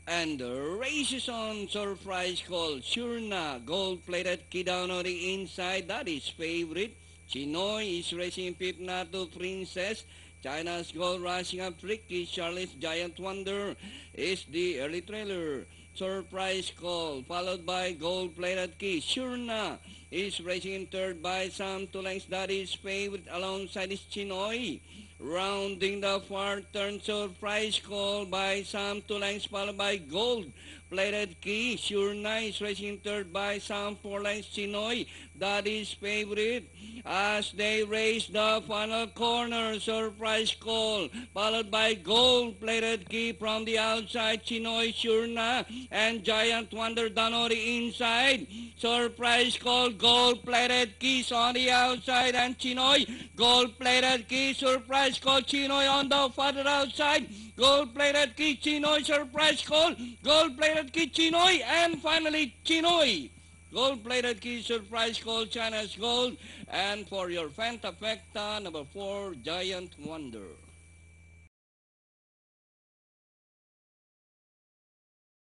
And the race is on. Surprise call. Shurna. Gold-plated key down on the inside. That is favorite. Chinoy is racing fifth na to Princess. China's Gold rushing up tricky. Charlotte's Giant Wonder is the early trailer. Surprise call. Followed by Gold-plated key. Shurna is racing in third by some 2 lengths. That is favorite. Alongside is Chinoy. Rounding the far turn, surprise call by Sam 2 lengths, followed by Gold Plated Key. Sure Nice racing third by Sam 4 lengths. Chinoy, that is favorite. As they race the final corner, surprise call, followed by Gold Plated Key from the outside. Chinoy, Shurna, and Giant Wonder down on the inside. Surprise call, Gold Plated Keys on the outside, and Chinoy, Gold Plated Key, surprise call, Chinoy on the further outside. Gold Plated Key, Chinoy, surprise call, Gold Plated Key, Chinoy, and finally Chinoy. Gold-plated key, surprise call, China's Gold. And for your Fantafecta, number 4, Giant Wonder.